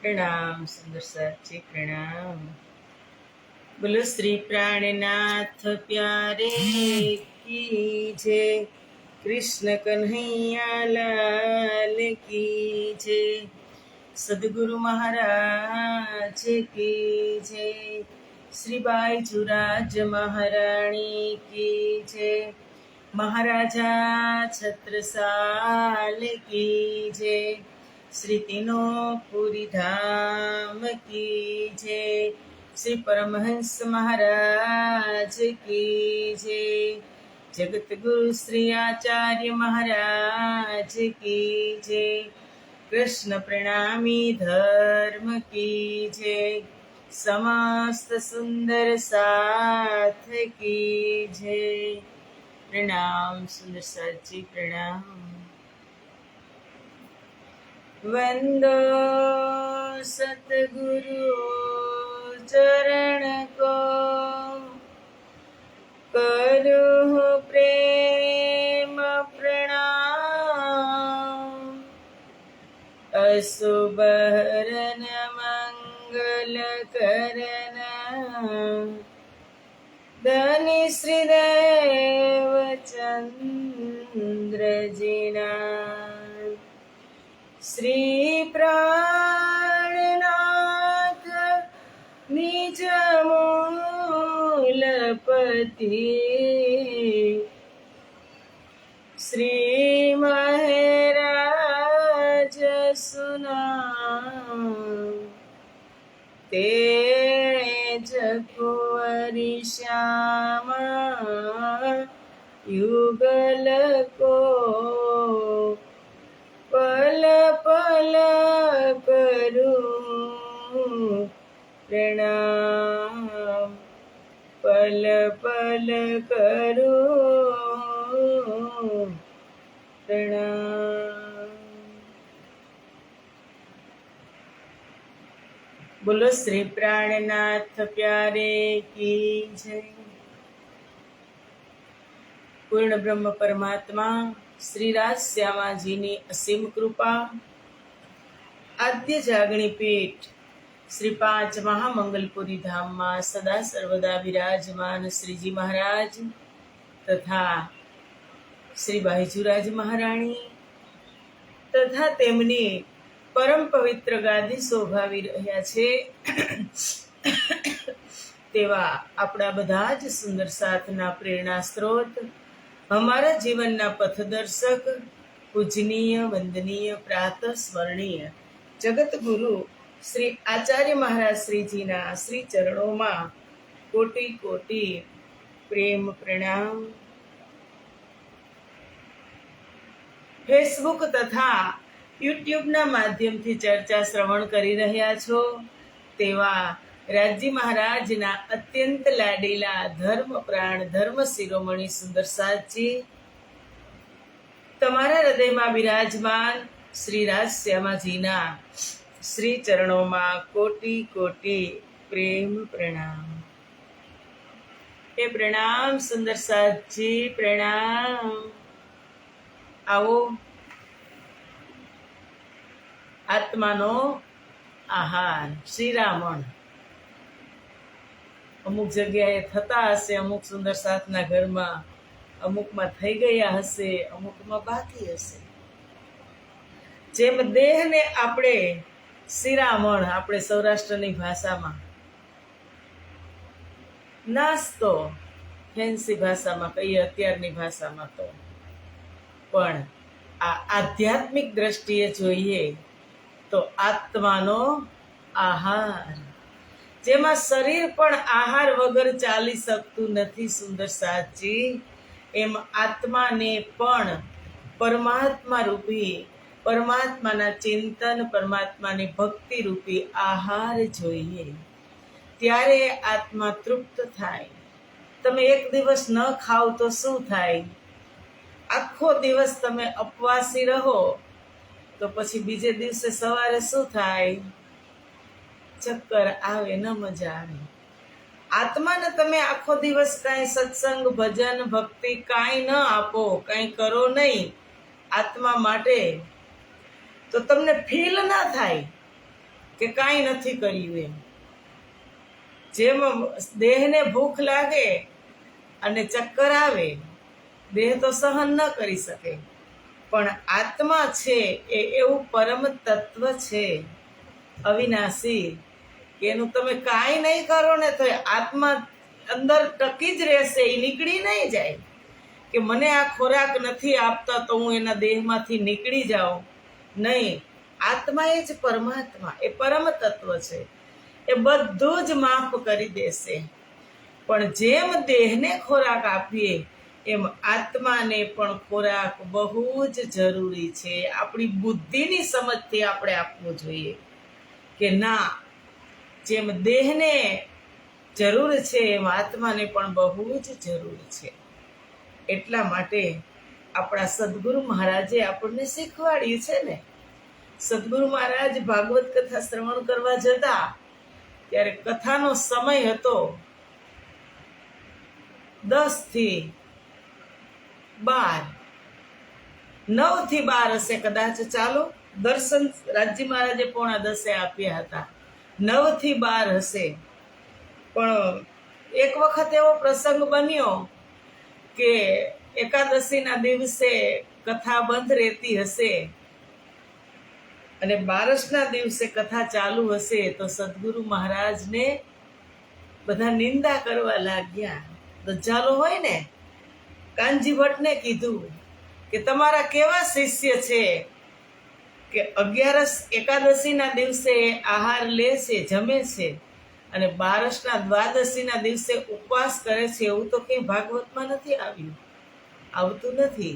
प्रणाम सुंदर साची प्रणाम। बोलो श्री प्राणनाथ प्यारे की जय। कृष्ण कन्हैया लाल की जय। सदगुरु महाराज की जय। श्री बाईचुराज महारानी की जय। महाराजा छत्रसाल की जय। श्री तीनों पुरी धाम की जय। श्री परमहंस महाराज की जय। जगत गुरु श्री आचार्य महाराज की जय। कृष्ण प्रणामी धर्म की जय। समस्त सुंदर साथ की जय। प्रणाम सुंदर साची प्रणाम। वंदो सतगुरु चरण को, करो प्रेम प्रणाम। असुबहरन मंगल करन, धनी श्रीदेव चंद्र जिना। श्री प्राणनाथ निज मूलपति, श्री महाराज सुना। तेज कुंवरी श्यामा युगल को, पल पल करूं प्रणाम। पल पल करूं प्रणाम। बोलो श्री प्राणनाथ प्यारे की जय। पूर्ण ब्रह्म परमात्मा श्री राज श्यामा जी ने असीम कृपा, आद्य जागणी पीठ श्री 5 महामंगलपुरी धाम में सदा सर्वदा विराजमान श्रीजी महाराज तथा श्री बाईचुराज महाराणी तथा तेमनी परम पवित्र गादी शोभावी रह्या छे तेवा आपणा बधा ज सुंदर साथना प्रेरणा स्त्रोत, हमारा जीवनना पथदर्शक, पूजनीय वंदनीय प्रातः स्मरणीय जगत गुरु श्री आचार्य महाराज श्रीजीना श्री चरणों में कोटि कोटि प्रेम प्रणाम। फेसबुक तथा यूट्यूब ना माध्यम थी चर्चा श्रवण करी रह्या छो तेवा राजी महाराज ना अत्यंत लाडीला धर्म प्राण धर्म शिरोमणि सुंदर साथजी तमारा हृदय में विराजमान श्री राज श्यामाजी ना श्री चरणों में कोटि कोटि प्रेम प्रणाम। हे प्रणाम सुंदर साथजी प्रणाम। आओ आत्मानो आहार श्रीरामण अमुक जग्याए थता हशे, अमुक सुंदर साथना घर में अमुक में थई गया हशे, अमुक में बाकी हशे। जेम देह ने आपणे शिरामण आपणे सौराष्ट्रनी भाषामां नास्तो फैंसी भाषामां कहीए अत्यारनी भाषामां तो पण आ आध्यात्मिक दृष्टिए जोईए तो आत्मानो आहार, जेमां शरीर पण आहार वगर चाली सकतुं नथी सुंदर साथजी, एम आत्माने पण परमात्मा रूपी परमात्माना चिंतन परमात्मानी भक्ति रूपी आहार जोईए त्यारे आत्मा तृप्त थाय। तमे एक दिवस न खाओ तो शुं थाय? आखो दिवस तमे उपवासी रहो तो पछी बीजे दिवसे सवारे शुं थाय? चक्कर आवे, न मजा आवे। आत्मा ने तमे आखो दिवस काई सत्संग भजन भक्ति काई न आपो, काई करो नहीं आत्मा माटे तो तमने फील ना थाय। કે કાંઈ નથી કર્યું એમ. જેમ દેહને ભૂખ લાગે અને ચક્કર આવે, દેહ તો સહન ન કરી શકે, પણ આત્મા છે એ એવું પરમ તત્વ છે અવિનાશી કે એનું તમે કાંઈ નહીં કરો ને તો આત્મા અંદર ટકી જ રહેશે, એ નીકળી નહીં જાય કે મને આ ખોરાક નથી આપતા તો હું એના દેહમાંથી નીકળી જાઉં. નહીં, આત્મા એ જ પરમાત્મા, એ પરમ તત્વ છે, એ બધું જ માફ કરી દેશે. પણ જેમ દેહને ખોરાક આપીએ એમ આત્માને પણ ખોરાક બહુ જ જરૂરી છે. આપણી બુદ્ધિની સમજથી આપણે આપવું જોઈએ કે ના, જેમ દેહને જરૂર છે એમ આત્માને પણ બહુ જ જરૂર છે. એટલા માટે આપણા સદગુરુ મહારાજે આપણને શીખવાડ્યું છે ને. સદગુરુ મહારાજ ભાગવત કથા શ્રવણ કરવા જતા ત્યારે કથાનો સમય હતો 10 થી 12, 9 થી 12 હશે કદાચ. ચાલો, દર્શન રાજજી મહારાજે 9:45 આપ્યા હતા, 9 થી 12 હશે. પણ એક વખત એવો પ્રસંગ બન્યો કે એકાદશીના દિવસે કથા બંધ રહેતી હશે અને 12ના દિવસે કથા ચાલુ હશે તો સદગુરુ મહારાજને બધા નિંદા કરવા લાગ્યા. દજ્જાલો હોય ને, કાનજી ભટ્ટને કીધું કે તમારા કેવા શિષ્ય છે કે 11 એકાદશીના દિવસે આહાર લે છે, જમે છે, અને 12ના દ્વાદશીના દિવસે ઉપવાસ કરે છે. એવું તો કંઈ ભાગવતમાં નથી આવ્યું, આવતું નથી.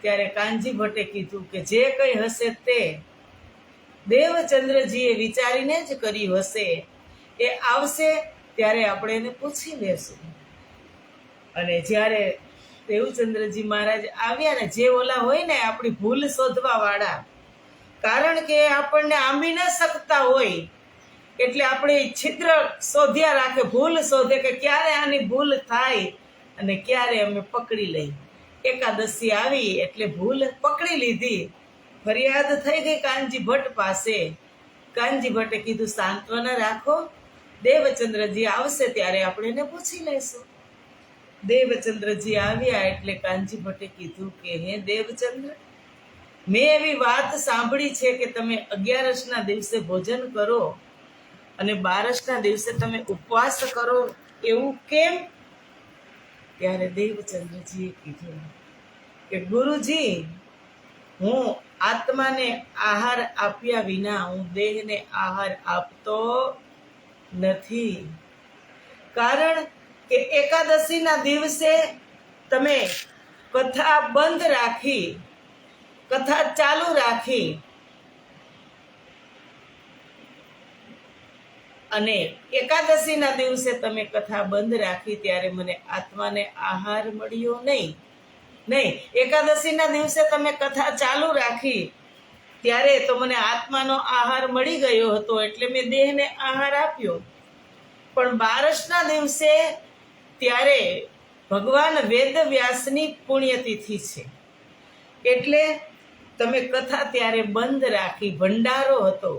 ત્યારે કાનજી ભટ્ટે કીધું કે જે કંઈ હશે તે દેવચંદ્રજીએ વિચારીને જ કર્યું હશે, એ આવશે ત્યારે આપણે એને પૂછી લેશું. અને જ્યારે દેવચંદ્રજી મહારાજ આવ્યા ને, જે ઓલા હોય ને આપણી ભૂલ શોધવા વાળા, કારણ કે આપણને આંબી ન શકતા હોય એટલે આપણે છિદ્ર શોધ્યા રાખે, ભૂલ શોધે કે ક્યારે આની ભૂલ થાય અને ક્યારે અમે પકડી લઈ. એકાદશી આવી એટલે ભૂલ પકડી લીધી, ફરિયાદ થઈ ગઈ કાનજી ભટ્ટ પાસે. કાનજી ભટ્ટે કીધું સાંત્વના રાખો, દેવચંદ્રજી આવશે ત્યારે આપણે એને પૂછી લઈશું. દેવચંદ્રજી આવ્યા એટલે કાનજી ભટ્ટે કીધું કે હે દેવચંદ્ર, મેં એવી વાત સાંભળી છે કે તમે 11ના દિવસે ભોજન કરો અને 12ના દિવસે તમે ઉપવાસ કરો, એવું કેમ? ત્યારે દેવચંદ્રજીએ કીધું કે ગુરુજી, હું આત્માને આહાર આપ્યા વિના હું દેહને આહાર આપતો નથી. કારણ કે એકાદશીના દિવસે તમે કથા બંધ રાખી, કથા ચાલુ રાખી અને એકાદશીના દિવસે તમે કથા બંધ રાખી ત્યારે મને આત્માને આહાર મળ્યો નહીં. એકાદશીના દિવસે તમે કથા ચાલુ રાખી ત્યારે તો મને આત્માનો આહાર મળી ગયો હતો એટલે મેં દેહને આહાર આપ્યો. પણ 12ના દિવસે ત્યારે ભગવાન વેદવ્યાસની પુણ્યતિથિ છે એટલે તમે કથા ત્યારે બંધ રાખી, ભંડારો હતો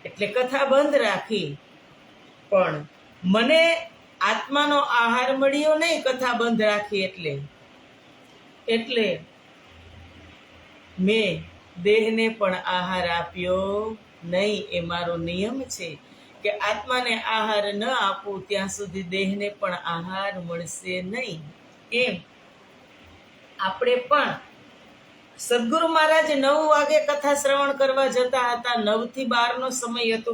એટલે કથા બંધ રાખી. પણ મને આત્માનો આહાર મળ્યો નહીં કથા બંધ રાખી એટલે મેં દેહને પણ આહાર આપ્યો નહીં. એ મારો નિયમ છે કે આત્માને આહાર ન આપું ત્યાં સુધી દેહને પણ આહાર મળશે નહીં. એમ આપણે પણ સદગુરુ મહારાજ 9 વાગે કથા શ્રવણ કરવા જતા હતા, 9 થી 12નો સમય હતો,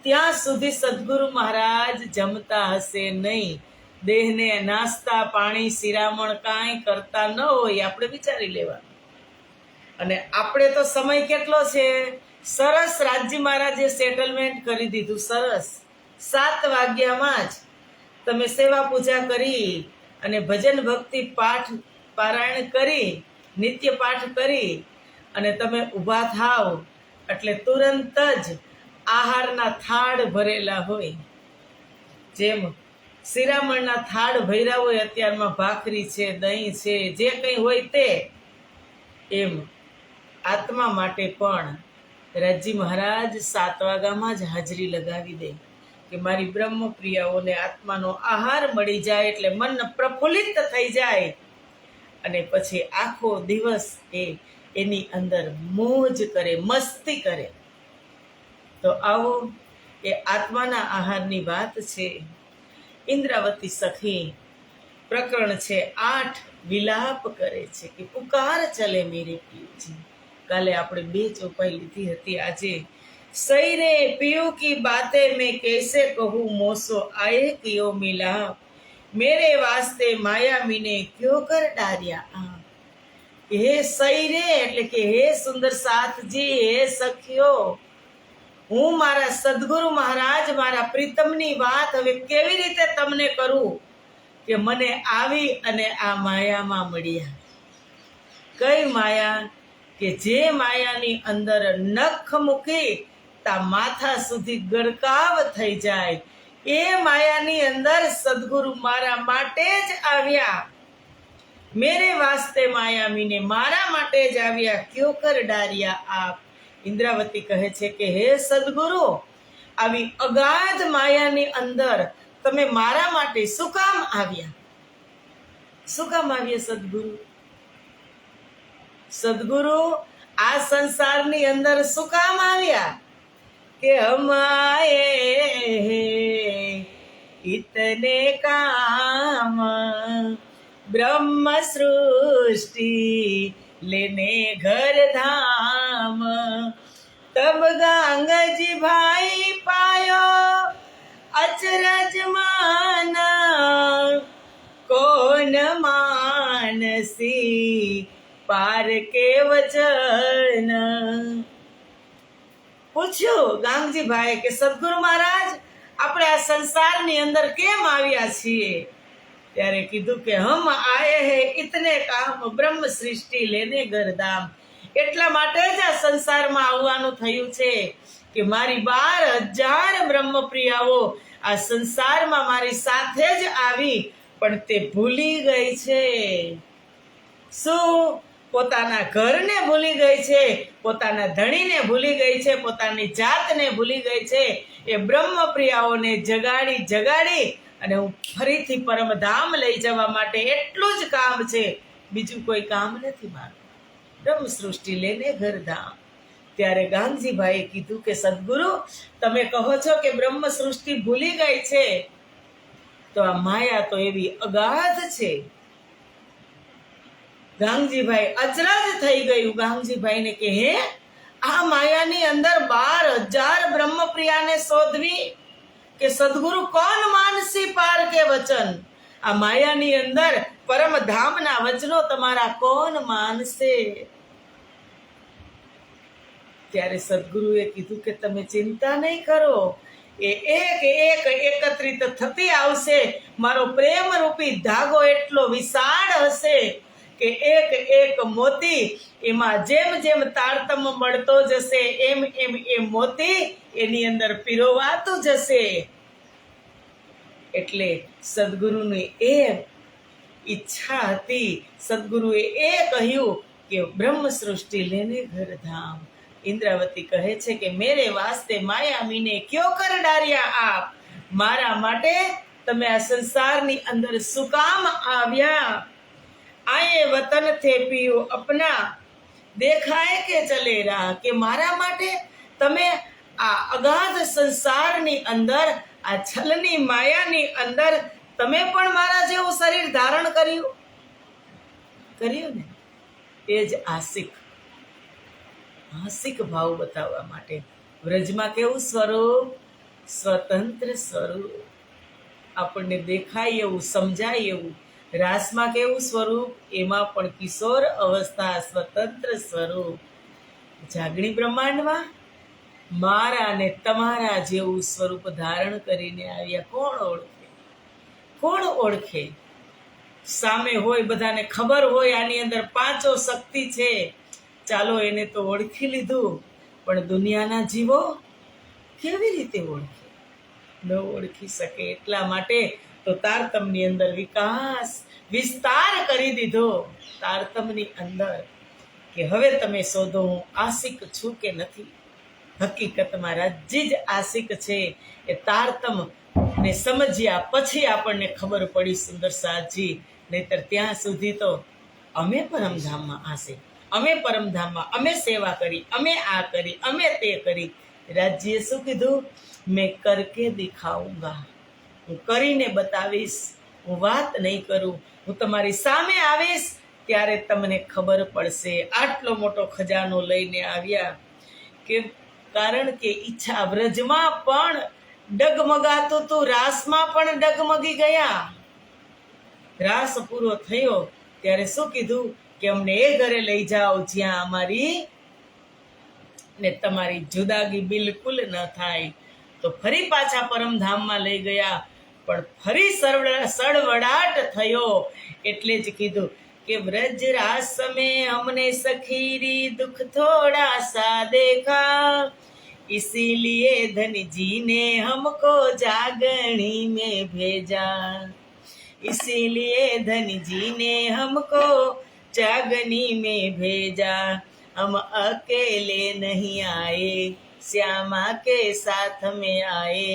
ત્યાં સુધી સદગુરુ મહારાજ જમતા હશે નહીં. દેહને નાસ્તા પાણી શિરામણ કાંઈ કરતા ન હોય, આપણે વિચારી લેવાનું. અને આપણે તો સમય કેટલો છે, સરસ રાજજી મહારાજે સેટલમેન્ટ કરી દીધું, સરસ 7 વાગ્યામાં જ તમે સેવા પૂજા કરી અને ભજન ભક્તિ પાઠ પારાયણ કરી, નિત્ય પાઠ કરી અને તમે ઊભા થાવ એટલે તુરંત જ આહારના થાળ ભરેલા હોય. જેમ શિરામણના થાળ ભર્યા હોય, અત્યારમાં ભાખરી છે, દહીં છે, જે કંઈ હોય તે, એમ આત્મા માટે પણ રાજજી મહારાજ 7 વાગ્યામાં જ હાજરી લગાવી દે કે મારી બ્રહ્મપ્રિયાઓને આત્માનો આહાર મળી જાય એટલે મન પ્રફુલ્લિત થઈ જાય, અને પછી આખો દિવસ એની અંદર મોજ કરે, મસ્તી કરે. તો આવો એ આત્માના આહારની વાત છે. ઇન્દ્રાવતી સખી પ્રકરણ છે 8 વિલાપ કરે છે કે પુકાર ચલે મેરે પિયુજી. કાલે આપણે 2 ચોપાઈ લીધી હતી. આજે સહી રે પિયુ કી બાતે મેં कैसे कहूँ मोसो आए कियो मिला मेरे वास्ते माया मीने क्यों कर डारिया आ. હે સહી રે એટલે કે હે સુંદર સાથજી, હે સખીઓ, હું મારા સદગુરુ મહારાજ મારા પ્રીતમની વાત હવે કેવી રીતે તમને કરું કે મને આવી અને આ માયામાં મળ્યા. કઈ માયા? કે જે માયાની અંદર નખ મૂકી તા માથા સુધી ગરકાવ થઈ જાય, એ માયાની અંદર સદગુરુ મારા માટે જ આવ્યા. મેરે વાસ્તે માયા મીને, મારા માટે જ આવ્યા. ક્યો કર ડારિયા આપ. ઇન્દ્રાવતી કહે છે કે હે સદગુરુ, આવી અગાધ માયાની અંદર તમે મારા માટે શું કામ આવ્યા? શું કામ આવ્યા સદગુરુ? સદગુરુ આ સંસારની અંદર શું કામ આવ્યા? કે હમાયે ઇતને કામ ब्रह्म सृष्टि लेने घर धाम तब गंगजी भाई पायो अचरज माना कौन मानसी पार के वचन. પૂછ્યું ગાંગજી ભાઈ કે સદગુરુ મહારાજ, આપણે આ સંસારની અંદર કેમ આવ્યા છીએ? ત્યારે કીધું કે હમ આયે હે ઇતને કામ બ્રહ્મ સૃષ્ટિ લેને ગરધામ. એટલા માટે જ આ સંસારમાં આવવાનું થયું છે કે મારી 12,000 બ્રહ્મપ્રિયાઓ આ સંસારમાં મારી સાથે જ આવી, પણ તે ભૂલી ગઈ છે. શું? પોતાના ઘરને ભૂલી ગઈ છે, પોતાના ધણીને ભૂલી ગઈ છે, પોતાની જાતને ભૂલી ગઈ છે. એ બ્રહ્મપ્રિયાઓને જગાડી જગાડી અને હું ફરીથી પરમધામ લઈ જવા માટે એટલું જ કામ છે, બીજું કોઈ કામ નથી મારું. બ્રહ્મ સૃષ્ટિ લેને ઘરધામ. ત્યારે ગાંધીભાઈએ કીધું કે સદગુરુ, તમે કહો છો કે બ્રહ્મ સૃષ્ટિ ભૂલી ગઈ છે, તો આ માયા તો એવી અગાધ છે. ગાંગજીભાઈ અચરજ થઈ ગયું. ગાંગજીભાઈને કે હે, આ માયાની અંદર 12,000 બ્રહ્મપ્રિયાને શોધવી કે સદગુરુ કોણ માનસી પાર કે વચન? આ માયાની અંદર પરમધામના વચનો તમારા કોણ માનશે? ત્યારે સદગુરુએ કીધું કે તમે ચિંતા નહીં કરો, એ એક એકત્રિત થતી આવશે. મારો પ્રેમ રૂપી ધાગો એટલો વિશાળ હશે કે એક મોતી એમાં જેમ જેમ તારતમ મળતો જશે એમ એમ એ મોતી એની અંદર પીરોવાતું જશે. એટલે સદગુરુની એ ઈચ્છા હતી. સદગુરુએ એ કહ્યું કે બ્રહ્મ સૃષ્ટિ લેને ઘરધામ. ઇન્દ્રાવતી કહે છે કે મેરે વાસ્તે માયા મીને ક્યો કર ડાર્યા આપ. મારા માટે તમે આ સંસારની અંદર શું કામ આવ્યા? આયે વતન થે પીઓ અપના દેખાય કે ચલે રહા. કે મારા માટે તમે આ અગાધ સંસારની અંદર, આ છલની માયાની અંદર તમે પણ મારા જેવું શરીર ધારણ કર્યું ને. એ જ આશિક ભાવ બતાવવા માટે. વ્રજમાં કેવું સ્વરૂપ? સ્વતંત્ર સ્વરૂપ. આપણને દેખાય એવું, સમજાય એવું. રાસમાં કેવું સ્વરૂપ? એમાં પણ કિશોર અવસ્થા, સ્વતંત્ર સ્વરૂપ. જાગણી બ્રહ્માંડમાં મારા ને તમારા જેવું સ્વરૂપ ધારણ કરીને આવ્યા. કોણ ઓળખે? સામે હોય, બધાને ખબર હોય આની અંદર 5 શક્તિ છે, ચાલો એને તો ઓળખી લીધું, પણ દુનિયાના જીવો કેવી રીતે ઓળખે? ન ઓળખી શકે. એટલા માટે તો તારતમની અંદર વિસ્તાર કરી દીધો. તારતમની અંદર કે હવે તમે શોધો હું આશિક છું કે નથી. હકીકતમાં રાજ્ય જ આશિક છે. એ તારતમ ને સમજ્યા પછી આપણને ખબર પડી સુંદર સાજી. નહીતર ત્યાં સુધી તો અમે પરમધામમાં આશિક, અમે પરમધામમાં, અમે સેવા કરી, અમે આ કરી, અમે તે કરી. રાજ્યએ શું કીધું? મેં કરકે દિખાઉંગા, હું કરીને બતાવીશ, હું વાત નહીં કરું, હું તમારી સામે આવીશ ત્યારે તમને ખબર પડશે. આટલો મોટો ખજાનો લઈને આવ્યા કે કારણ કે ઈચ્છા વ્રજમાં પણ ડગમગાતું હતું, રાસમાં પણ ડગમગી ગયા. રાસ પૂરો થયો ત્યારે શું કીધું કે અમને એ ઘરે લઈ જાઓ જ્યાં અમારી ને તમારી જુદાગી બિલકુલ ન થાય. તો ફરી પાછા પરમધામમાં લઈ ગયા, પણ ફરી સળવડાટ થયો. એટલે જ કીધું કે વ્રજ રાસ में हमने सखीरी दुख थोड़ा सा देखा, इसीलिए धन जी ने हमको जागणी में भेजा, इसीलिए धन जी ने हमको जागनी में भेजा. हम अकेले नहीं आए, श्यामा के साथ में आए,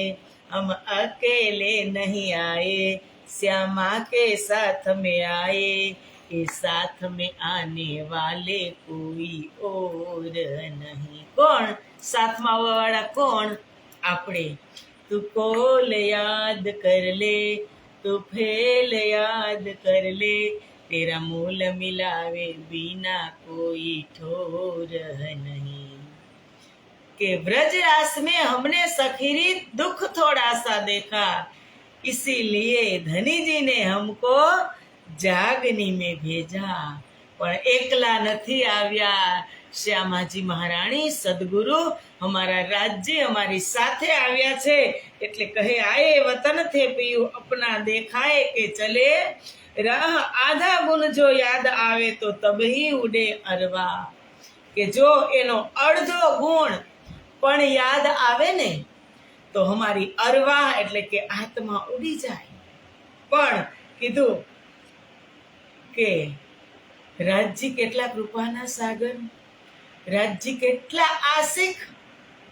हम अकेले नहीं आए, श्यामा के साथ में आए, ये साथ में आने वाले कोई और नहीं. કોણ સાથમાં આવવા વાળા? કોણ? આપણે. તું કોલ યાદ કર લે, તું ફેલ યાદ કર લે, तेरा मूल मिलावे बिना कोई ठोर नहीं. कि व्रज रास में हमने सखीरी दुख थोड़ा सा देखा, इसीलिए धनी जी ने हमको जागनी में भेजा. પણ એકલા નથી આવ્યા. શ્યામાજી મહારાણી સદગુરુ हमारा राज्य हमारी સાથે આવ્યા છે. એટલે કહે આયે વતન થે પિયું अपना देखाए के चले राह, आधा गुण जो याद आवे तो तब ही उड़े अरवा. કે જો એનો અડધો ગુણ પણ યાદ આવે ને તો અમારી અરવા એટલે કે આત્મા ઉડી જાય. પણ કીધું કે રાજજી કેટલા કૃપાના સાગર, રાજજી કેટલા આશિક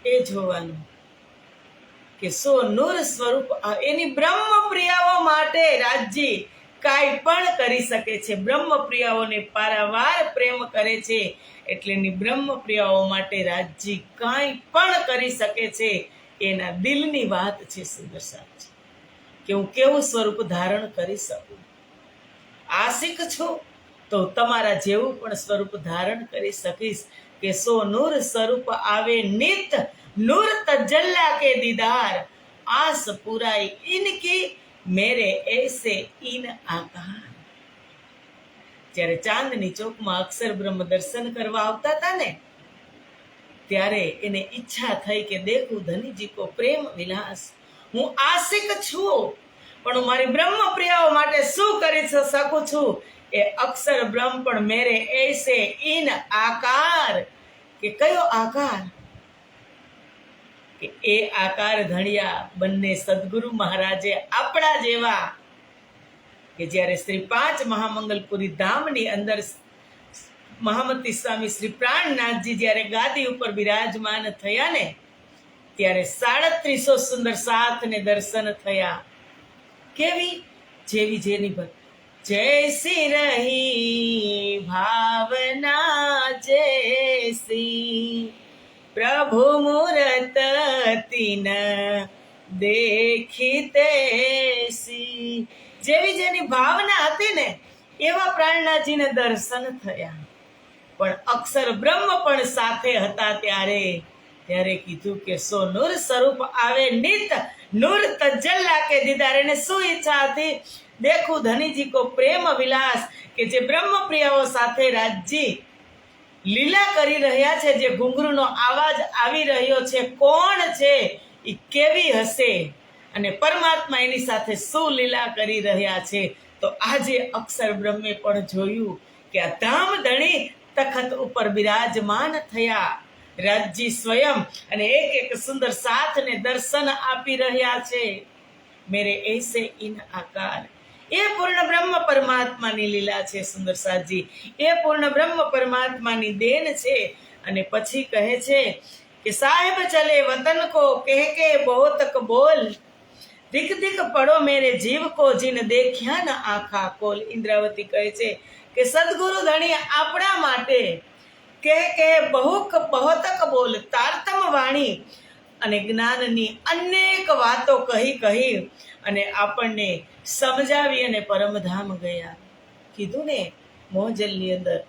એ જોવાનું. કે સો નૂર સ્વરૂપ એની બ્રહ્મ પ્રિયાઓ માટે રાજજી કાંઈ પણ કરી શકે છે. બ્રહ્મ પ્રિયાઓને પારાવાર પ્રેમ કરે છે. એટલે એની બ્રહ્મ પ્રિયાઓ માટે રાજજી કાંઈ પણ કરી શકે છે. એના દિલની વાત છે સુંદર સાજી, કે હું કેવું સ્વરૂપ ધારણ કરી શકું. આશિક છું તો તમારા જેવું પણ સ્વરૂપ ધારણ કરી શકીશ. કે સો નૂર સ્વરૂપ આવે નિત, નૂર તજલ્લા કે દીદાર, આસ પુરાઈ ઇનકી મેરે ऐसे इन आकार. જ્યારે ચાંદની ચોકમાં અક્ષર બ્રહ્મ દર્શન કરવા આવતા હતા ને ત્યારે એને ઈચ્છા થઈ કે દેખું ધનીજી કો પ્રેમ વિલાસ. હું આશિક છું પણ હું મારી બ્રહ્મ પ્રિયાઓ માટે શું કરી શકું છું. એ અક્ષર બ્રહ્મ પણ મેરે ऐसे इन आकार. કે કયો આકાર? કે એ આકાર ધણિયા બંને સદગુરુ મહારાજે આપણા જેવા. કે જ્યારે શ્રી 5 મહામંગલપુરી ધામની અંદર મહામતી સ્વામી શ્રી પ્રાણનાથજી જ્યારે ગાદી ઉપર બિરાજમાન થયા ને ત્યારે 3700 સુંદર સાથને દર્શન થયા. કેવી? જેવી જેની जैसी रही भावना जैसी, प्रभु मूरत तीन देखी तैसी. જેવી જેની ભાવના હતી ને એવા પ્રાણનાથજીને દર્શન થયા. પણ અક્ષર બ્રહ્મ પણ સાથે હતા ત્યારે કીધું કે સો નૂર સ્વરૂપ આવે નિત, નૂર તજલ્લા કે દીદાર. એને શું ઈચ્છા હતી? દેખું ધનીજી કો પ્રેમ વિલાસ. કે જે બ્રહ્મ પ્રિયાઓ સાથે રાજજી લીલા કરી રહ્યા છે, જે ઘુંઘરૂનો અવાજ આવી રહ્યો છે, કોણ છે, એ કેવી હશે અને પરમાત્મા એની સાથે શું લીલા કરી રહ્યા છે. તો આજે અક્ષર બ્રહ્મે પણ જોયું કે આ ધામ ધણી તખત ઉપર બિરાજમાન થયા. રાજજી સ્વયં અને એક એક સુંદર સાથને દર્શન આપી રહ્યા છે. મેરે ऐसे इन आकार. એ પૂર્ણ બ્રહ્મ પરમાત્માની લીલા છે સુંદર સાજી. એ પૂર્ણ બ્રહ્મ પરમાત્માની દેન છે. અને પછી કહે છે कि साहेब चले वतन को कह के बहुतक बोल, दिख दिख पड़ो मेरे जीव को जिन देख्या न आखा कोल. ઇન્દ્રાવતી કહે છે કે સદગુરુ ધણી આપણા માટે કે બહુતક બોલ, તારતમ વાણી અને જ્ઞાનની અનેક વાતો કહી અને આપણને સમજાવી અને પરમધામ ગયા. કીધું ને મોહજલની અંદર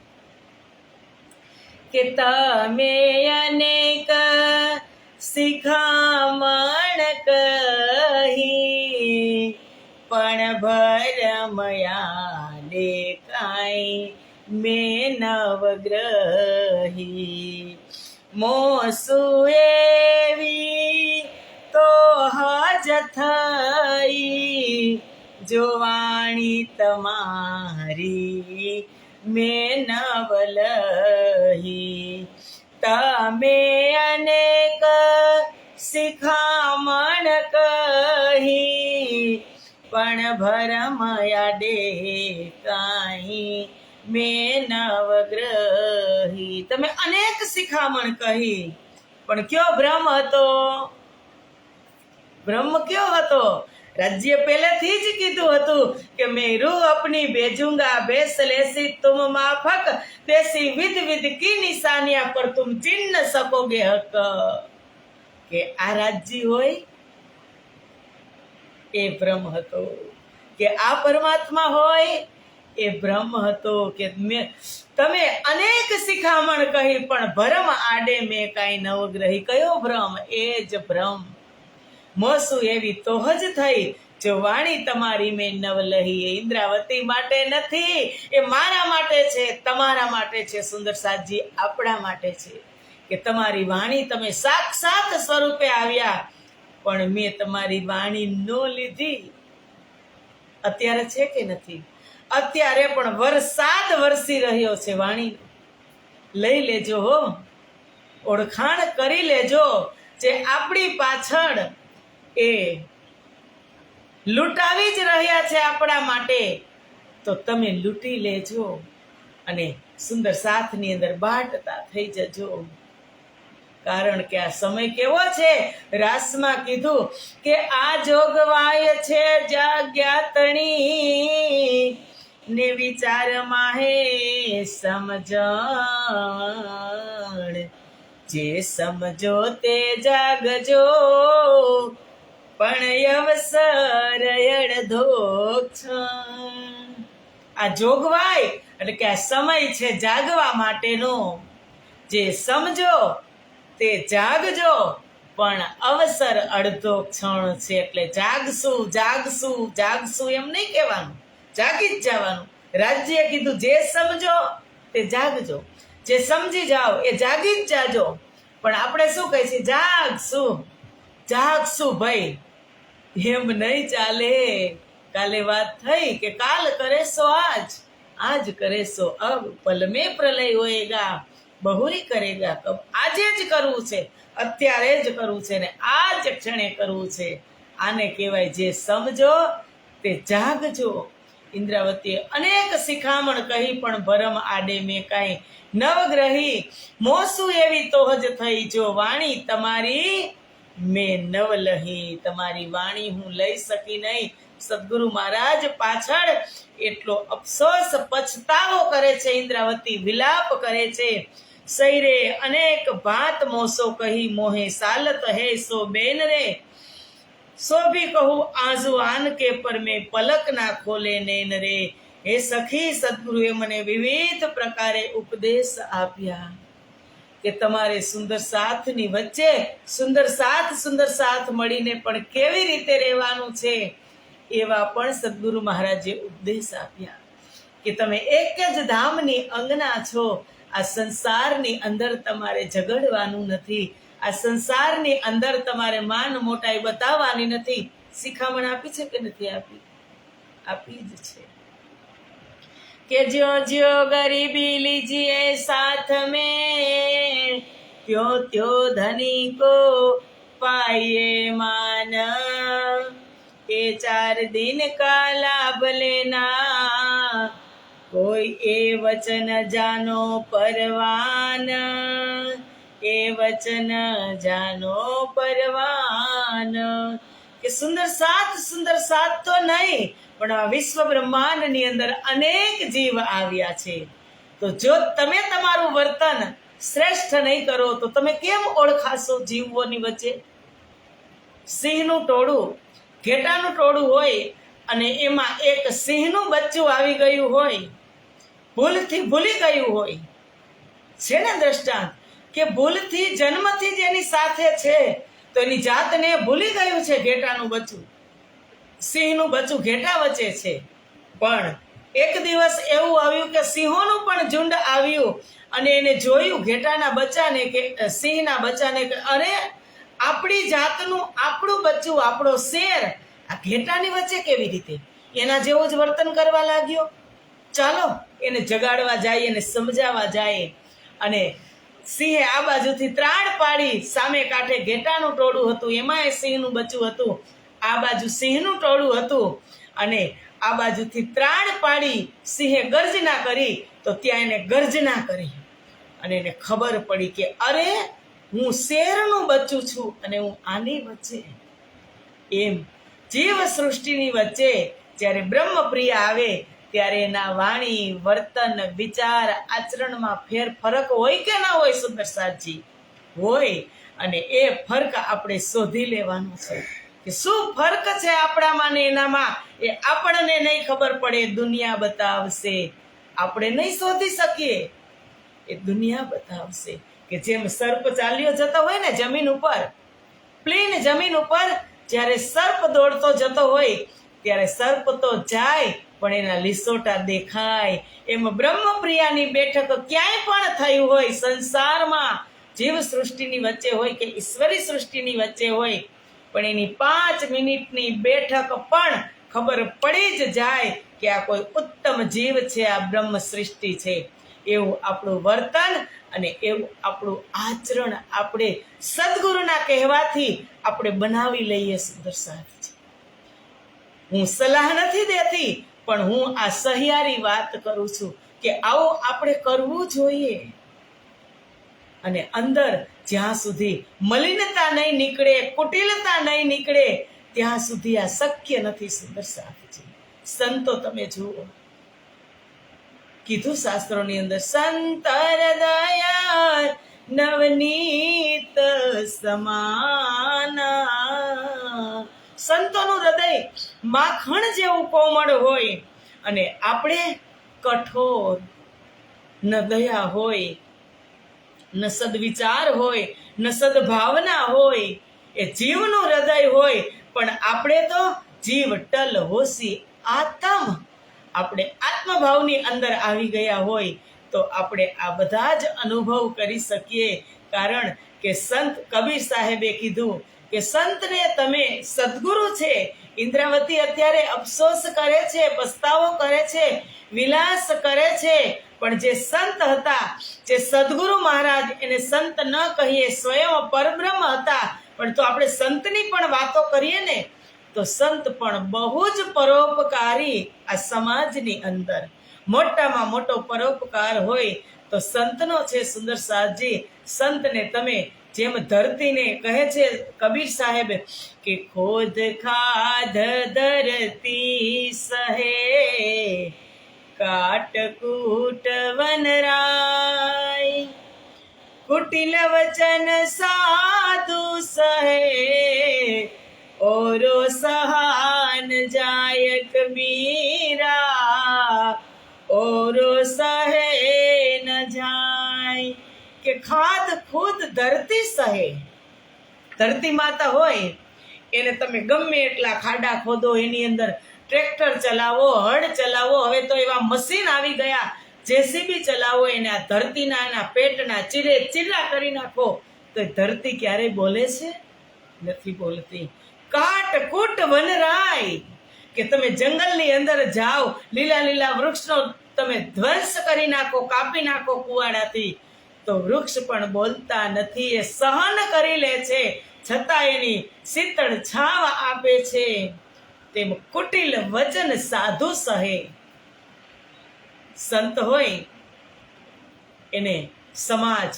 કે તમે અનેક શિખામણ કહી પણ ભરમયા દેખાય મેં નવગ્રહી. મોસુ એવી તો હજ થઈ જો વાણી તમારી મેં નવલહી. તમે અનેક શિખામણ કહી પણ ભરમયા દેખાય મેં નવગ્રહી. તમે અનેક શિખામણ કહી પણ કયો ભ્રમ હતો? ભ્રમ કયો હતો? राज्य પહેલેથી જ કીધું હતું કે મેં રૂ अपनी भेजूंगा बेस लेसी तुम माफक तेसी विध विध की निशानियां पर तुम चिन्ह सकोगे हक. કે આ રાજ્ય હોય એ ભ્રમ હતો, કે આ પરમાત્મા હોય એ ભ્રમ હતો. કે તમે અનેક શિખામણ કહી પણ ભરમ આડે મેં કાંઈ નવગ્રહી. કયો ભ્રમ? એ જ ભ્રમ. મોસુ એવી તો જ થઈ જો વાણી તમારી મેં નવલહી. એ ઇન્દ્રાવતી માટે નથી, એ મારા માટે છે, તમારા માટે છે. સુંદર સાજી આપણા માટે છે કે તમારી વાણી તમે સાક્ષાત સ્વરૂપે આવ્યા પણ મેં તમારી વાણી નો લીધી. અત્યારે છે કે નથી? અત્યારે પણ વરસાદ વરસી રહ્યો છે. વાણી લઈ લેજો હો, ઓળખાણ કરી લેજો. જે આપણી પાછળ એ લૂંટાવી જ રહ્યા છે આપણા માટે, તો તમે લૂંટી લેજો અને સુંદર સાથની અંદર બાટતા થઈ જજો. કારણ કે આ સમય કેવો છે? રાસમાં કીધું કે આ જોગવાય છે જાગ્યાતણી ને વિચારમાં હે સમજણ. જે સમજો તે જાગજો પણ અવસર અડધો ક્ષણ. આ જોગવાય એટલે કે આ સમય છે જાગવા માટેનો. જે સમજો તે જાગજો પણ અવસર અડધો ક્ષણ છે. એટલે જાગશું જાગશું જાગશું એમ નહીં કહેવાનું, જાગી જ જવાનું. રાજ્ય કીધું જે સમજો તે જાગજો, જે સમજી જાઓ એ જાગી જ જાજો. પણ આપણે શું કહે છે? જાગશું જાગશું. ભાઈ એમ નહીં ચાલે. કાલે વાત થઈ કે કાલ કરે સો આજ, આજ કરે સો અબ, પલ મેં પ્રલય હોએગા બહુરી કરેગા કબ. આજે જ કરવું છે, અત્યારે જ કરવું છે ને આ જ ક્ષણે કરવું છે. આને કહેવાય જે સમજો તે જાગજો. ઇન્દ્રાવતીએ અનેક શિખામણ કહી પણ ભરમ આડે મેં કાંઈ નવગ્રહી. મોસુ એવી તો જ થઈ જો વાણી તમારી મેં નવલહી. તમારી વાણી હું લઈ શકી નહીં. સદગુરુ મહારાજ પાછળ એટલો અફસોસ પછતાવો કરે છે. ઇન્દ્રાવતી વિલાપ કરે છે. સૈરે અનેક ભાત મોસો કહી મોહે સાલત હે સો બેન રે. સો ભી કહું આંસુ આન કે પર મેં પલક ના ખોલે નૈન રે. હે સખી, સદગુરુએ મને વિવિધ પ્રકારે ઉપદેશ આપ્યા કે તમારે સુંદર સાથની વચ્ચે સુંદર સાથ મળીને પણ કેવી રીતે રહેવાનું છે, એવા પણ સદગુરુ મહારાજે ઉપદેશ આપ્યા. કે તમે એક જ ધામની અંગના છો. આ સંસારની અંદર તમારે ઝઘડવાનું નથી. આ સંસારની અંદર તમારે માન મોટાઈ બતાવવાની નથી. શિખામણ આપી છે કે નથી આપી? આપી જ છે કે જો જો ગરીબી લીજીએ સાથ મેં ત્યો ત્યો ધની કો પાઈએ માન. એ 4 दिन का लाभ लेना कोई ए वचन जानो परवान. એ વચન જાનો પરવાન. કે સુંદર સાત તો નહીં, પણ આ વિશ્વ બ્રહ્માંડની અંદર અનેક જીવ આવ્યા છે. તો જો તમે તમારું વર્તન શ્રેષ્ઠ નહીં કરો તો તમે કેમ ઓળખાશો જીવોની વચ્ચે? સિંહનું ટોળું, ઘેટાનું ટોળું હોય અને એમાં એક સિંહનું બચ્ચું આવી ગયું હોય, ભૂલથી ભૂલી ગયું હોય, છે ને દ્રષ્ટાંત કે ભૂલથી જન્મથી જ એની સાથે છે તો એની જાતને ભૂલી ગયું છે. ઘેટાનું બચ્ચું, સિંહનું બચ્ચું ઘેટા વચ્ચે છે. પણ એક દિવસ એવું આવ્યું કે સિંહોનું પણ ઝુંડ આવ્યું અને એને જોયું ઘેટાના બચ્ચાને કે સિંહના બચ્ચાને કે અરે, આપણી જાતનું આપણું બચ્ચું, આપણો શેર આ ઘેટાની વચ્ચે કેવી રીતે? એના જેવું જ વર્તન કરવા લાગ્યો. ચાલો એને જગાડવા જાય, એને સમજાવવા જાય. અને સિંહે આ બાજુથી ત્રાણ પાડી, સામે કાંઠે ઘેટાનું ટોળું હતું, એમાંય સિંહનું બચ્ચું હતું, આ બાજુ સિંહનું ટોળું હતું. અને આ બાજુથી ત્રાણ પાડી સિંહે ગર્જના કરી તો ત્યાં એને ગર્જના કરી અને એને ખબર પડી કે અરે, હું શેરનું બચ્ચું છું અને હું આની વચ્ચે. એમ જીવ સૃષ્ટિની વચ્ચે જ્યારે બ્રહ્મપ્રિય આવે ત્યારે એના વાણી, વર્તન, વિચાર, આચરણમાં ફરક હોય કે ના હોય? સુંદર સાજી હોય. અને એ ફરક આપણે શોધી લેવાનો છે કે શું ફરક છે આપણામાં ને એનામાં. એ આપણને નહીં ખબર પડે, દુનિયા બતાવશે. આપણે નહીં શોધી શકીએ, એ દુનિયા બતાવશે. કે જેમ સર્પ ચાલ્યો જતો હોય ને જમીન ઉપર, પ્લેન જમીન ઉપર જ્યારે સર્પ દોડતો જતો હોય ત્યારે સર્પ તો જાય પણ એના લીસોટા દેખાય. એમ બ્રહ્મપ્રિયાની બેઠક ક્યાંય પણ થઈ હોય સંસારમાં, જીવ સૃષ્ટિની વચ્ચે હોય કે ઈશ્વરી સૃષ્ટિની વચ્ચે હોય, પણ એની 5 મિનિટની બેઠક પણ ખબર પડી જ જાય કે આ કોઈ ઉત્તમ જીવ છે, આ બ્રહ્મ સૃષ્ટિ છે. એવું આપણું વર્તન અને એવું આપણું આચરણ આપણે સદગુરુના કહેવાથી આપણે બનાવી લઈએ. સુંદર સાથી, હું સલાહ નથી દેતી, પણ હું આ સહિયારી વાત કરું છું કે આવું આપણે કરવું જોઈએ. અને અંદર જ્યાં સુધી મલિનતા નહીં નીકળે, કુટિલતા નહીં નીકળે, ત્યાં સુધી આ શક્ય નથી. સુંદર સાથી, સંતો તમે જુઓ, કીધું શાસ્ત્રોની અંદર, સંતર દયા નવનીત સમાના. સંતોનું હૃદય માખણ જેવું કોમળ હોય અને આપણે કઠોર, ન દયા હોય, ન સદવિચાર હોય, ન સદભાવના હોય. એ જીવનું હૃદય હોય પણ આપણે તો જીવ ટલ હોશી આત્મ, આપણે આત્મભાવની અંદર આવી ગયા હોય તો આપણે આ બધા જ અનુભવ કરી શકીએ. કારણ કે સંત કબીર સાહેબે કીધું કે સંતને તમે સદગુરુ છે. ઇન્દ્રાવતી અત્યારે અફસોસ કરે છે, પસ્તાવો કરે છે, વિલાસ કરે છે, પણ જે સંત હતા, જે સદગુરુ મહારાજ, એને સંત ન કહીએ, સ્વયં પરબ્રહ્મ હતા. પણ તો આપણે સંતની પણ વાતો કરીએ ને તો સંત પણ બહુ જ પરોપકારી. આ સમાજની અંદર મોટામાં મોટો પરોપકાર હોય તો સંતનો છે. સુંદર સાજી, સંતને તમે જેમ ધરતીને કહે છે કબીર સાહેબ કે ખોદ ખાધ ધરતી સહે, કાટકૂટ વનરાય, કુટિલ વચન સાધુ સહે, ઓરો સહાન જાય કબીરા, ઓરો સહે ન જાય. કે ખાદ ખુદ ધરતી સહે. ધરતી માતા હોય એને તમે ગમે એટલા ખાડા ખોદો, એની અંદર ટ્રેક્ટર ચલાવો, હળ ચલાવો, હવે તો એવા મશીન આવી ગયા, જેસીબી ચલાવો, એને આ ધરતીના એના પેટના ચીરે ચીરા કરી નાખો તો ધરતી ક્યારેય બોલે છે? નથી બોલતી. કાટ કૂટ વનરાય, કે તમે જંગલની અંદર જાઓ, લીલા લીલા વૃક્ષનો તમે ધ્વંસ કરી નાખો, કાપી નાખો કુવાડાથી, તો વૃક્ષ પણ બોલતા નથી. એ સહન કરી લે છે, છતાં એની શીતળ છાવ આપે છે. તેમ કુટિલ વચન સાધુ સહે. સંત હોય એને સમાજ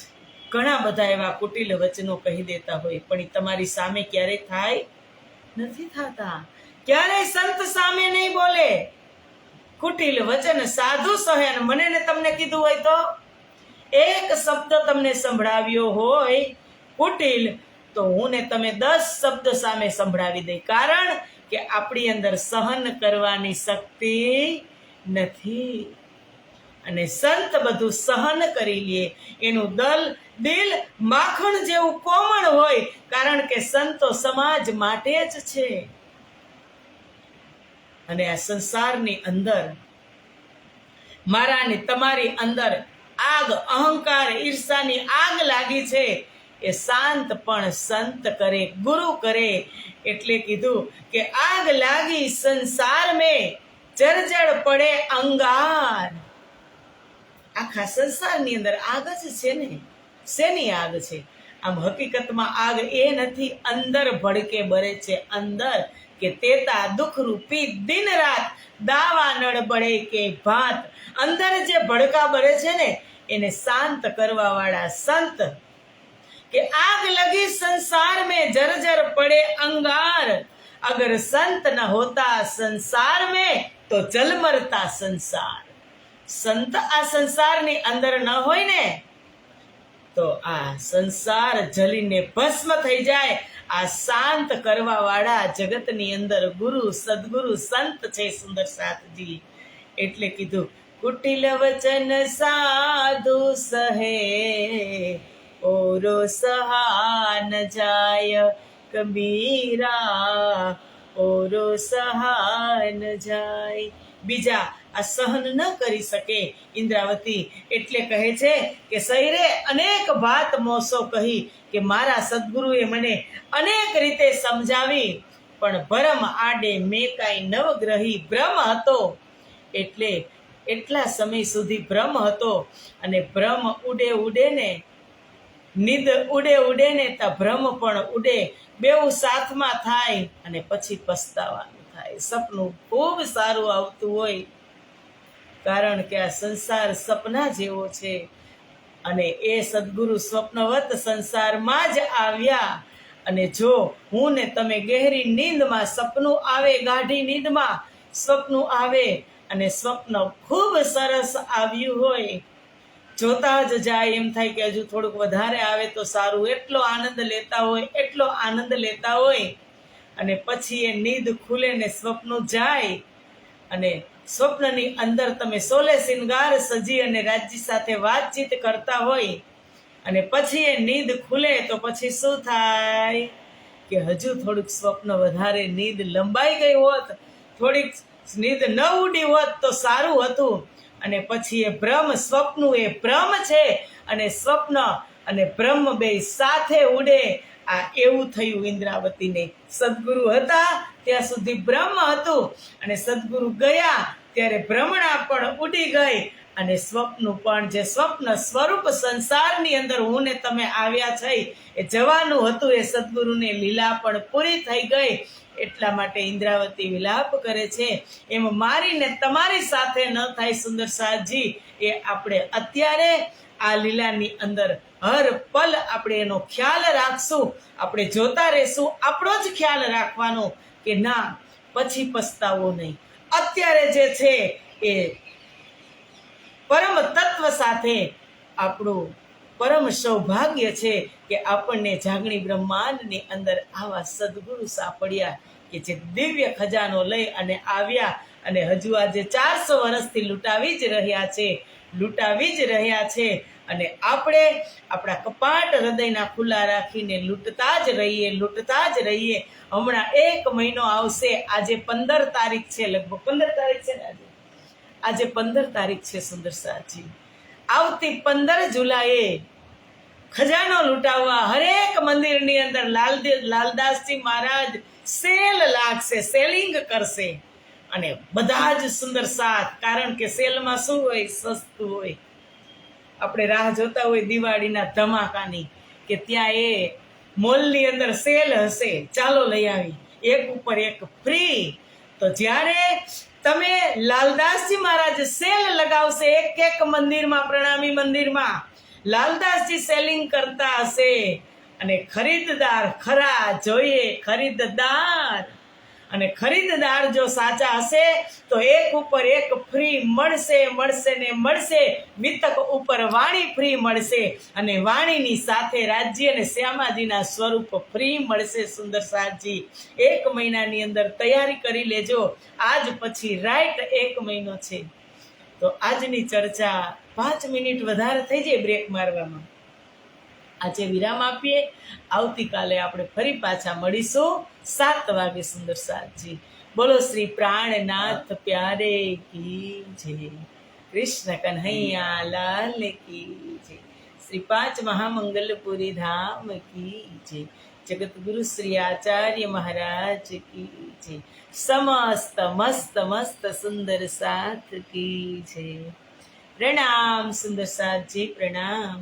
ઘણા બધા એવા કુટિલ વચનો કહી દેતા હોય, પણ એ તમારી સામે ક્યારેય થાય નથી થતા. ક્યારેય સંત સામે નહીં બોલે કુટિલ વચન. સાધુ સહેન મને ને તમને કીધું હોય તો એક શબ્દ તમને સંભળાવ્યો હોય કુટિલ, તો હું ને તમે 10 શબ્દ સામે સંભળાવી દઈ. કારણ કે આપણી અંદર સહન કરવાની શક્તિ નથી. અને સંત બધું સહન કરી લે. એનું દિલ માખણ જેવું કોમળ હોય, કારણ કે સંતો સમાજ માટે જ છે. અને આ સંસારની અંદર મારાની તમારી અંદર આગ, અહંકાર, ઈર્ષાની આગ લાગી છે. એ શાંત પણ સંત કરે, ગુરુ કરે. એટલે કીધું કે આગ લાગી સંસાર મેં, જર્જર પડે અંગાર. આખા સંસારની અંદર આગ જ છે ને. શેની આગ છે? આમ હકીકતમાં આગ એ નથી, અંદર ભડકે બળે છે. અંદર કે તેતા દુઃખ રૂપી દિન રાત, દાવા નળ બળે કે ભાત. અંદર જે ભડકા બળે છે ને, એને શાંત કરવા વાળા સંત. કે આગ લગી સંસાર में जर्जर पड़े अंगार, अगर संत न होता संसार में तो जल मरता संसार. સંત આ સંસારની અંદર ન હોય ને તો આ સંસાર જલીને ભસ્મ થઈ જાય. આ શાંત કરવા વાળા જગતની અંદર ગુરુ, સદગુરુ, સંત છે સુંદર સાથજી. એટલે કીધું કુટિલ વચન સાધુ સહે, ઓરો સહા ન જાય કબીરા, ઓરો સહા ન જાય. બીજા આ સહન ન કરી શકે ઇન્દ્રાવતી. એટલે કહે છે કે સૈરે અનેક વાત મોસો કહી, કે મારા સદગુરુએ મને અનેક રીતે સમજાવી, પણ ભરમ આડે મેં કાંઈ નવગ્રહી. ભ્રમ હતો એટલે એટલા સમય સુધી ભ્રમ હતો. અને ભ્રમ ઉડે ને, નિદ ઉડે ને તા ભ્રમ પણ ઉડે. બેઉ સાથમાં થાય અને પછી પસ્તાવાનું થાય. સપનું ખૂબ સારું આવતું હોય, કારણ કે આ સંસાર સપના જેવો છે. અને એ સદગુરુ સ્વપ્નવત સંસારમાં જ આવ્યા. અને જો હું ને તમે ગહેરી નીંદમાં, સપનું આવે, ગાઢી નીંદમાં સ્વપ્નું આવે, અને સ્વપ્ન ખૂબ સરસ આવ્યું હોય, જોતા જ જાય એમ થાય કે હજુ થોડુંક વધારે આવે તો સારું. એટલો આનંદ લેતા હોય, એટલો આનંદ લેતા હોય. અને પછી એ નીંદ ખુલે ને સ્વપ્નું જાય, અને સ્વપ્નની અંદર તમે સોલે શિંગાર સજી અને રાજ્ય સાથે વાતચીત કરતા હોય, અને પછી એ નીંદ ખુલે તો પછી શું થાય કે હજુ થોડુંક સ્વપ્ન વધારે નીંદ લંબાઈ ગઈ હોત, થોડીક નીંદ ન ઉડી હોત તો સારું હતું. અને પછી એ ભ્રમ, સ્વપ્નું એ ભ્રમ છે, અને સ્વપ્ન અને બ્રહ્મ બે સાથે ઉડે. આ એવું થયું ઇન્દ્રાવતીને. સદગુરુ હતા ત્યાં સુધી બ્રહ્મ હતું, અને સદગુરુ ગયા ત્યારે ભ્રમણા પણ ઉડી ગઈ, અને સ્વપ્નું પણ, જે સ્વપ્ન સ્વરૂપ સંસારની અંદર હું ને તમે આવ્યા છે એ જવાનું હતું, એ સદગુરુને લીલા પણ પૂરી થઈ ગઈ. એટલા માટે ઇન્દ્રાવતી વિલાપ કરે છે. એમ મારીને તમારી સાથે ન થાય સુંદર સાજી. એ આપણે અત્યારે આ લીલાની અંદર હર પલ આપણે એનો ખ્યાલ રાખશું. આપણે જોતા રહેશું. આપણો જ ખ્યાલ રાખવાનો કે ના, પછી પસ્તાવો નહીં. અત્યારે જે છે એ પરમ તત્વ સાથે આપણું પરમ સૌભાગ્ય છે કે આપણને જાગણી બ્રહ્માંડની અંદર આવા સદગુરુ સાંપડ્યા, કે જે દિવ્ય ખજાનો લઈ અને આવ્યા, અને હજુ આજે 400 વર્ષથી લૂંટાવી જ રહ્યા છે. અને આપણે આપણા કપાટ હૃદયના ખુલ્લા રાખીને લૂંટતા જ રહીએ. હમણાં 1 મહિનો આવશે. આજે 15 તારીખ છે, લગભગ 15 તારીખ છે ને આજે 15 તારીખ છે સુંદર સાજી. આવતી 15 જુલાઈએ ખજાનો લૂંટાવવા હરેક મંદિરની અંદર લાલદાસજી મહારાજ સેલ લાગશે, સેલિંગ કરશે. અને બધા જ સુંદર સાથ, કારણ કે સેલમાં શું હોય, સસ્તું હોય. આપણે રાહ જોતા હોય દિવાળીના ધમાકાની, કે ત્યાં એ મોલની અંદર સેલ હશે, ચાલો લઈ આવી, એક ઉપર એક ફ્રી. તો જ્યારે તમે લાલદાસજી મહારાજ સેલ લગાવશે એક મંદિરમાં, પ્રણામી મંદિરમાં, લાલદાસજી સેલિંગ કરતા હશે અને ખરીદદાર ખરા જોઈએ ખરીદદાર, અને ખરીદદાર જો સાચા હશે તો એક ઉપર એક ફ્રી મળશે મળશે ને મળશે. વિતક ઉપર વાણી ફ્રી મળશે અને વાણીની સાથે રાજ્ય અને શ્યામાજીના સ્વરૂપ ફ્રી મળશે. સુંદર સાજી 1 મહિનાની અંદર તૈયારી કરી લેજો. આજ પછી રાઈટ 1 મહિનો છે. તો આજની ચર્ચા 5 મિનિટ વધારે થઈ જાય બ્રેક મારવામાં. આજે વિરામ આપીએ. આવતીકાલે આપણે ફરી પાછા મળીશું 7 વાગે. સુંદર સાજી બોલો શ્રી પ્રાણનાથ પ્યારે કી જય. કૃષ્ણ કન્હૈયા લાલ કી જય. શ્રી 5 મહામંગલપુરી ધામ કી જય. જગતગુરુ શ્રી આચાર્ય મહારાજ કી જય. સમસ્ત મસ્ત મસ્ત સુંદર સાથ કી જય. પ્રણામ સુંદર સાજી પ્રણામ.